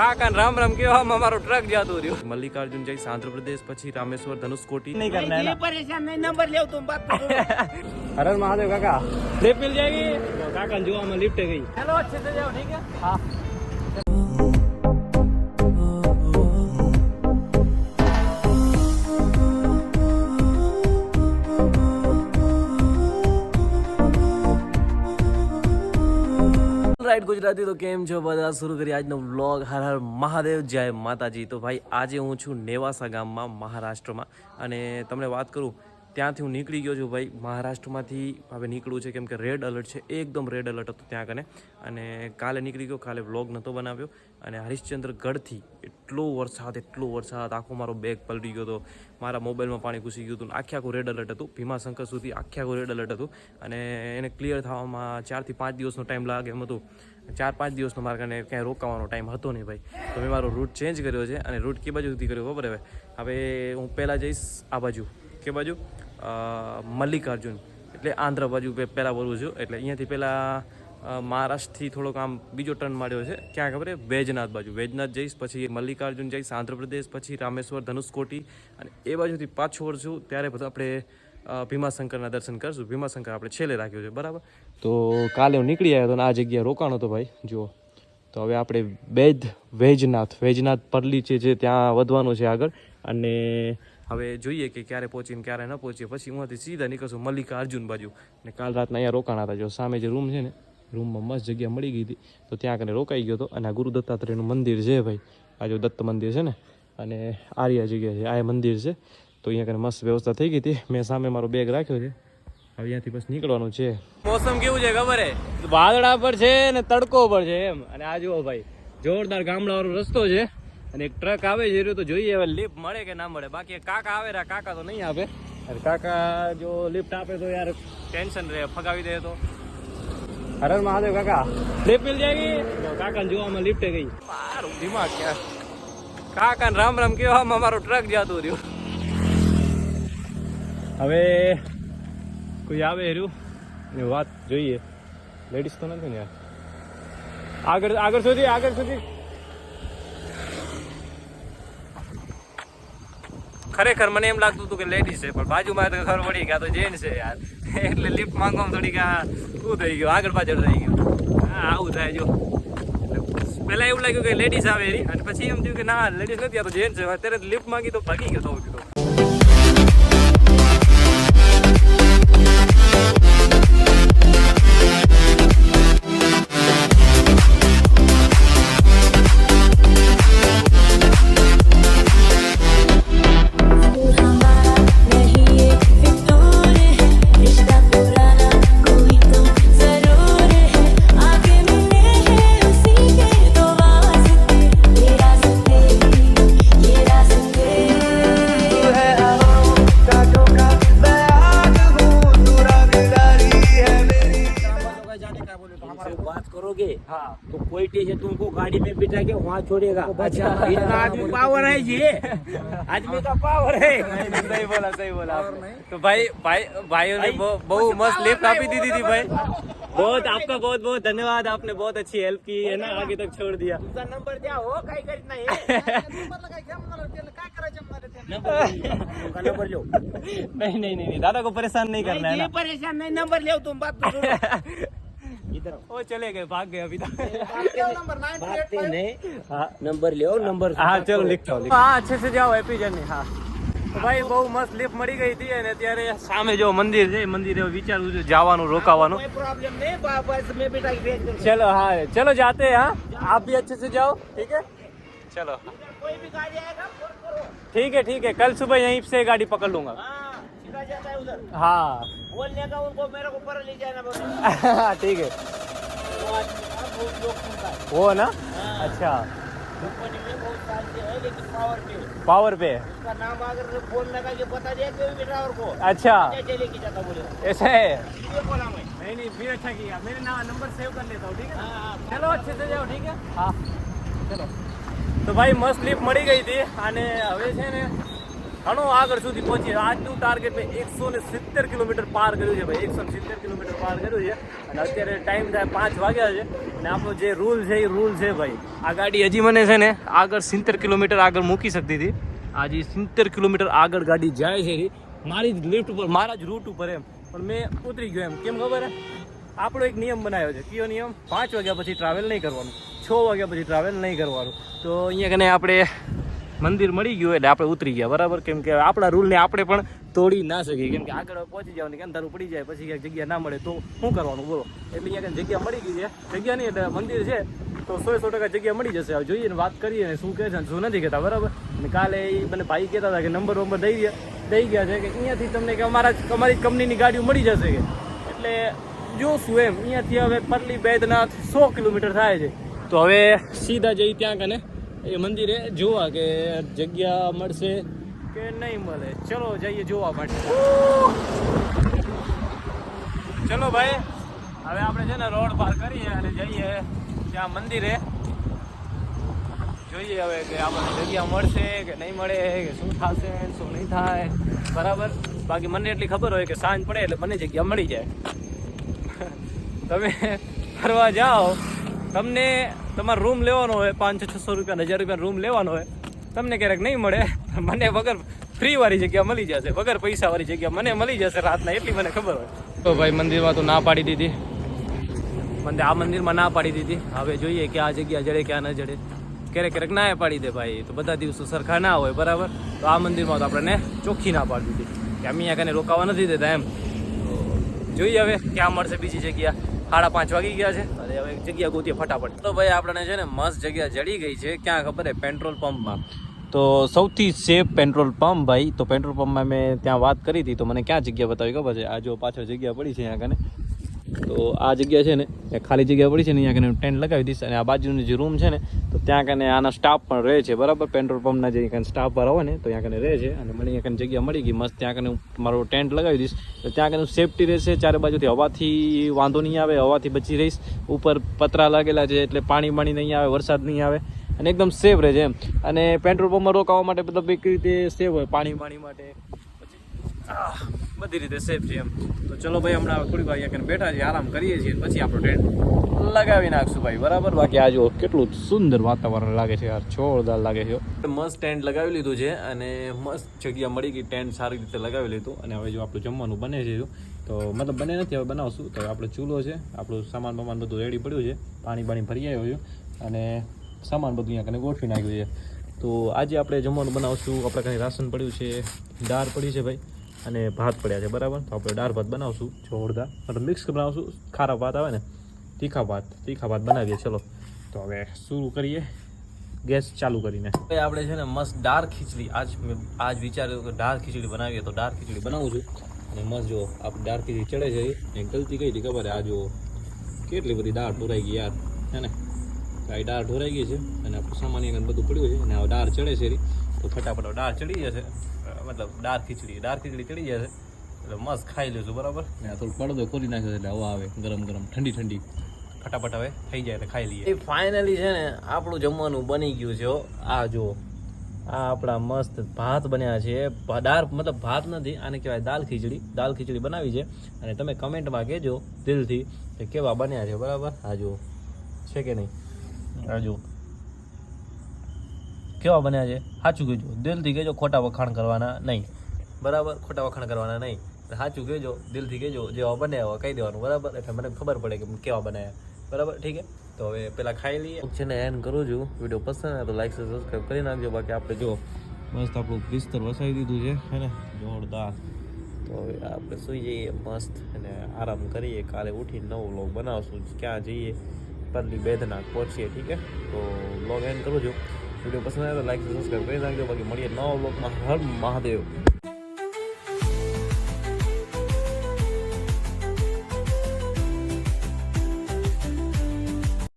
કાકા રામ રામ કેવા અમારો ટ્રક જાતો રહ્યો મલ્લિકાર્જુન જઈ આંધ્રપ્રદેશ પછી રામેશ્વર ધનુષકોટી नहीं करना है ना परेशान नहीं नंबर ले तुम बात हर हर महादेव काका लिफ्ट मिल जाएगी तो काका जो में लिफ्ट गई चलो अच्छे से जाओ ठीक है हाँ રાઈટ ગુજરાતી તો કેમ છો બધા શરૂ કરી આજનો વ્લોગ હર હર મહાદેવ જય માતાજી તો ભાઈ આજે હું છું નેવાસા ગામમાં મહારાષ્ટ્રમાં અને તમને વાત કરું ત્યાંથી હું નીકળી ગયો છું ભાઈ મહારાષ્ટ્રમાંથી હવે નીકળવું છે કેમ કે રેડ એલર્ટ છે એકદમ રેડ એલર્ટ હતું ત્યાં કને અને કાલે નીકળી ગયો કાલે વ્લોગ નહોતો બનાવ્યો અને હરિશ્ચંદ્રગઢથી એટલો વરસાદ આખો મારો બેગ પલટી ગયો હતો મારા મોબાઈલમાં પાણી ઘૂસી ગયું હતું આખું રેડ એલર્ટ હતું ભીમાશંકર સુધી આખું રેડ એલર્ટ હતું અને એને ક્લિયર થવામાં 4 થી 5 દિવસનો ટાઈમ લાગે એમ હતું 4-5 દિવસનો મારા કને ક્યાંય રોકાવાનો ટાઈમ હતો નહીં ભાઈ તો મેં મારો રૂટ ચેન્જ કર્યો છે અને રૂટ કે બાજુ સુધી કર્યો ખબર હવે હું પહેલાં જઈશ આ બાજુ કે બાજુ મલ્લિકાર્જુન એટલે આંધ્ર બાજુ પહેલાં બોલું છું એટલે અહીંયાથી પહેલાં મહારાષ્ટ્રથી થોડોક આમ બીજો ટર્ન માર્યો છે ક્યાં ખબર વૈજનાથ બાજુ વૈજનાથ જઈશ પછી મલ્લિકાર્જુન જઈશ આંધ્રપ્રદેશ પછી રામેશ્વર ધનુષકોટી અને એ બાજુથી પાછું વળશું ત્યારે બધું આપણે ભીમાશંકરના દર્શન કરશું ભીમાશંકર આપણે છેલ્લે રાખ્યો છે બરાબર તો કાલે હું નીકળી આવ્યો હતો અને આ જગ્યાએ રોકાણો હતો ભાઈ જુઓ તો હવે આપણે વૈજનાથ પરલી છે જે ત્યાં વધવાનું છે આગળ અને હવે જોઈએ કે ક્યારે પહોંચીને ક્યારે ન પહોંચીએ પછી હું સીધા નીકળશું મલ્લિકાર્જુન બાજુ અને કાલ રાતના અહીંયા રોકાણા હતા જો સામે જે રૂમ છે ને રૂમમાં મસ્ત જગ્યા મળી ગઈ હતી તો ત્યાં કને રોકાઈ ગયો હતો અને આ ગુરુ દત્તાત્રેયનું મંદિર છે ભાઈ આ જો દત્ત મંદિર છે ને અને આર્યા જગ્યા છે આ મંદિર છે તો અહીંયા કને મસ્ત વ્યવસ્થા થઈ ગઈ હતી મેં સામે મારો બેગ રાખ્યો છે હવે અહીંયાથી બસ નીકળવાનું છે મોસમ કેવું છે ખબર હે વાદળા પર છે ને તડકો પર છે એમ અને આ જુઓ ભાઈ જોરદાર ગામડાવાળો રસ્તો છે અને એક ટ્રક આવે છે તો જોઈએ હવે લિફ્ટ મળે કે ના મળે બાકી કાકા આવે રા કાકા તો નહીં આપે અરે કાકા જો લિફ્ટ આપે તો યાર ટેન્શન રહે ફગાવી દે તો હર હર મહાદેવ કાકા લિફ્ટ મિલ જાયગી તો કાકા જોવામાં લિફ્ટ ગઈ મારું દિમાગ ક્યાં કાકા રામ રામ કેવામાં અમારો ટ્રક જાતો રહ્યો હવે કોઈ આવે રહ્યું એ વાત જોઈએ લેડીઝ તો નથી ને યાર આગળ સુધી ખરેખર મને એમ લાગતું હતું કે લેડીઝ છે પણ બાજુમાં તો ખબર પડી કે આ તો જેન્ટ્સ છે યાર એટલે લિફ્ટ માંગવામાં થોડીક શું થઈ ગયું આગળ પાછળ થઈ ગયું હા આવું થાય જો પહેલાં એવું લાગ્યું કે લેડીઝ આવે એની અને પછી એમ થયું કે ના લેડીઝ નથી આ તો જેન્ટ્સ છે અત્યારે લિફ્ટ માંગી તો ભાગી ગયો તો तो कोई टीचर तुमको गाड़ी में बिठा के वहाँ छोड़ेगा अच्छा इतना आदमी पावर है ये आदमी का पावर है सही बोला तो भाइयों ने बहुत मस्त लिफ्ट आपी दी थी भाई आपका बहुत धन्यवाद आपने बहुत अच्छी हेल्प की है ना आगे तक छोड़ दिया तुमचा नंबर द्या हो काही करीत नाही नंबर लो नहीं दादा को परेशान नहीं करना है ना परेशान नहीं नंबर ले तुम बात इधर वो चले गए भाग गए अभी तक नंबर ले नंबर हाँ चलो लिखो हाँ अच्छे से जाओ हैप्पी जर्नी हाँ તો ભાઈ બહુ મસ્ત લિફ્ટ મળી ગઈ હતી અને અત્યારે સામે જો મંદિર છે મંદિરે વિચારું છું જવાનું રોકાવાનું कोई प्रॉब्लम नहीं बस मैं बेटा की भेज दूंगा चलो हाँ चलो जाते हैं हाँ आप भी अच्छे से जाओ ठीक है चलो कोई भी गाड़ी आएगा फोन करो ठीक है कल सुबह यहीं से गाड़ी पकड़ लूंगा हाँ सीधा जाता है उधर हाँ बोलने का उनको मेरे को ऊपर ले जाना बोलो ठीक है लोग सुनता है वो ना अच्छा कंपनी में बहुत सारे है लेकिन पावर पे उसका नाम अगर फोन लगा के बता दिया कोई भी ड्राइवर को अच्छा चले के जाता बोले ऐसा है ये बोला मैं नहीं फिर अच्छा किया मेरे नंबर सेव कर लेता हूँ ठीक है हाँ चलो अच्छे से जाओ ठीक है हाँ चलो तो भाई મસ્ત લિફ્ટ મળી ગઈ હતી અને હવે છે ને ઘણો આગળ સુધી પહોંચી. આજનું ટાર્ગેટ મેં 170 કિલોમીટર પાર કર્યું છે ભાઈ, 170 કિલોમીટર પાર કર્યું છે. અને અત્યારે ટાઈમ થાય 5 વાગ્યા છે. અને આપણો જે રૂલ છે એ રૂલ છે ભાઈ. આ ગાડી હજી મને છે ને આગળ 70 કિલોમીટર આગળ મૂકી શકતી હતી. આજે 70 કિલોમીટર આગળ ગાડી જાય છે મારી જ લિફ્ટ ઉપર, મારા જ રૂટ ઉપર એમ. પણ મેં ઉતરી ગયો એમ. કેમ ખબર હે? આપણો એક નિયમ બનાવ્યો છે. કયો નિયમ? 5 વાગ્યા પછી ટ્રાવેલ નહીં કરવાનું, 6 વાગ્યા પછી ટ્રાવેલ નહીં કરવાનું. તો અહીંયા કને આપણે મંદિર મળી ગયું એટલે આપણે ઉતરી ગયા, બરાબર. કેમ કે આપણા રૂલને આપણે પણ તોડી ના શકીએ. કેમ કે આગળ પહોંચી જવાનું કે અંધારું પડી જાય, પછી ક્યાંક જગ્યા ના મળે તો શું કરવાનું બોલો. એટલે અહીંયા કને જગ્યા મળી ગઈ છે. જગ્યા નહીં એટલે મંદિર છે તો 100% જગ્યા મળી જશે. હવે જોઈએ ને, વાત કરીએ ને શું કહે છે શું નથી કહેતા, બરાબર. અને કાલે એ મને ભાઈ કહેતા હતા કે નંબર દઈ ગયા છે કે અહીંયાથી તમને કે અમારી કંપનીની ગાડીઓ મળી જશે કે. એટલે જોશું એમ. અહીંયાથી હવે પરલી બૈદ્યનાથ 100 કિલોમીટર થાય છે. તો હવે સીધા જઈ ત્યાં કને એ મંદિરે જોવા કે જગ્યા મળશે કે નહીં મળે. ચલો જઈએ જોવા માટે. ચલો ભાઈ, હવે આપણે છે ને રોડ પાર કરીએ અને જઈએ ત્યાં મંદિરે. જોઈએ હવે કે આપણને જગ્યા મળશે કે નહીં મળે, કે શું થશે શું નહીં થાય, બરાબર. બાકી મને એટલી ખબર હોય કે સાંજ પડે એટલે મને જગ્યા મળી જાય. તમે ફરવા જાઓ, તમને તમારો રૂમ લેવાનો હોય 500-600 રૂપિયા 1000 રૂપિયા રૂમ લેવાનો હોય, તમને ક્યારેક નહીં મળે. મને વગર ફ્રી વાળી જગ્યા મળી જશે, વગર પૈસા વાળી જગ્યા મને મળી જશે રાતના, એટલી મને ખબર હોય. તો ભાઈ મંદિરમાં તો ના પાડી દીધી, મને આ મંદિરમાં ના પાડી દીધી. હવે જોઈએ કે આ જગ્યા જડે ક્યાં ન જડે. ક્યારેક ના પાડી દે ભાઈ, તો બધા દિવસો સરખા ના હોય, બરાબર. તો આ મંદિરમાં તો આપણને ચોખ્ખી ના પાડી દીધી કે અમે અહીંયા કને રોકાવા નથી દેતા એમ. જોઈએ હવે ક્યાં મળશે બીજી જગ્યા. 5:30 વાગી ગયા છે અને હવે જગ્યા ગોતીએ ફટાફટ. તો ભાઈ આપણને છે ને મસ્ત જગ્યા જડી ગઈ છે. ક્યાં ખબર હે? પેટ્રોલ પંપમાં. તો સૌથી સેફ પેટ્રોલ પંપ ભાઈ. તો પેટ્રોલ પંપમાં મેં ત્યાં વાત કરી હતી તો મને ક્યાં જગ્યા બતાવી ખબર છે? આ જો પાછળ જગ્યા પડી છે અહીંયા કને. તો આ જગ્યા છે ને ખાલી જગ્યા પડી છે ને, અહીંયા કને ટેન્ટ લગાવી દઈશ. અને આ બાજુનો જે રૂમ છે ને તો ત્યાં કને આના સ્ટાફ પણ રહે છે, બરાબર. પેટ્રોલ પંપના જે સ્ટાફ વાળા હોય ને તો ત્યાં કને રહે છે. અને મને અહીંયા કને જગ્યા મળી ગઈ મસ્ત. ત્યાં કને મારો ટેન્ટ લગાવી દઈશ તો ત્યાં કને સેફટી રહેશે. ચારે બાજુથી હવાથી વાંધો નહીં આવે, હવાથી બચી રહીશ. ઉપર પતરા લાગેલા છે એટલે પાણી નહીં આવે, વરસાદ નહીં આવે અને એકદમ સેફ રહે છે એમ. અને પેટ્રોલ પંપમાં રોકાવા માટે મતલબ એક રીતે સેફ હોય, પાણી માટે બધી રીતે સેફ છે એમ. તો ચલો ભાઈ, હમણાં થોડી વાર અહીંયા બેઠા છીએ, આરામ કરીએ છીએ, પછી આપણો ટેન્ટ લગાવી નાખશું ભાઈ, બરાબર. બાકી આ જો કેટલું સુંદર વાતાવરણ લાગે છે યાર, જોરદાર લાગે છે. મસ્ત ટેન્ટ લગાવી લીધું છે અને મસ્ત જગ્યા મળી ગઈ, ટેન્ટ સારી રીતે લગાવી લીધું. અને હવે જો આપણું જમવાનું બને છે તો મતલબ બને નથી, હવે બનાવશું. તો આપણો ચૂલો છે, આપણું સામાન બધું રેડી પડ્યું છે, પાણી ભરી આવ્યું છે અને સામાન બધું અહીંયા કને ગોઠવી નાખ્યું છે. તો આજે આપણે જમવાનું બનાવશું. આપણે કંઈ રાશન પડ્યું છે, દાળ પડી છે ભાઈ અને ભાત પડ્યા છે, બરાબર. તો આપણે દાળ ભાત બનાવશું જોરદાર, મતલબ મિક્સ બનાવશું. ખારા ભાત આવે ને, તીખા ભાત બનાવીએ. ચલો તો હવે શરૂ કરીએ, ગેસ ચાલુ કરીને. આપણે છે ને મસ્ત દાળ ખીચડી આજ વિચાર્યું કે દાળ ખીચડી બનાવીએ. તો દાળ ખીચડી બનાવું છું અને મસ્ત જો આપણે દાળ ખીચડી ચડે છે. એક ગલતી કઈ હતી ખબર? આ જો કેટલી બધી દાળ ઢોરાઈ ગઈ યાર, હે ને. આ દાળ ઢોરાઈ ગઈ છે અને આપણું સામાન બધું પડ્યું છે અને દાળ ચડે છે તો ફટાફટ દાળ ચડી જશે, મતલબ દાળ ખીચડી ચડી જશે એટલે મસ્ત ખાઈ લઈશું, બરાબર. ને થોડું પડદો ખોલી નાખ્યો એટલે હવા આવે ગરમ ઠંડી ફટાફટ હવે થઈ જાય એટલે ખાઈ લઈએ. ફાઇનલી છે ને આપણું જમવાનું બની ગયું છે. આ જો આ આપણા મસ્ત ભાત બન્યા છે. દાળ મતલબ ભાત નથી, આને કહેવાય દાળ ખીચડી બનાવી છે. અને તમે કમેન્ટમાં કહેજો દિલથી કે કેવા બન્યા છે, બરાબર. આ જો છે કે નહીં, આ જો કેવા બન્યા છે સાચું કહેજો, દિલથી કહેજો, ખોટા વખાણ કરવાના નહીં, બરાબર. ખોટા વખાણ કરવાના નહીં, સાચું કહેજો, દિલથી કહેજો. જેવા બન્યા એવા કહી દેવાનું, બરાબર. એટલે મને ખબર પડે કે કેવા બનાવ્યા, બરાબર. ઠીક છે. તો હવે પેલા ખાઈ લઈએ. છે ને એન્ડ કરું છું. વિડીયો પસંદ આવે તો લાઈક સબસ્ક્રાઈબ કરી નાખજો. બાકી આપણે જો મસ્ત આપણું બિસ્તર વસાવી દીધું છે, હે ને, જોરદાર. તો હવે આપણે સુઈ જઈએ મસ્ત અને આરામ કરીએ. કાલે ઉઠીને નવો વ્લોગ બનાવશું, ક્યાં જઈએ, પરલી બૈદ્યનાથ પહોંચીએ. ઠીક છે. તો વ્લોગ એન્ડ કરું છું. વિડીયો પસંદ આવે તો લાઈક સબસ્ક્રાઈબ કરી નાખજો. બાકી મળીએ નવા વ્લોગમાં. હર મહાદેવ.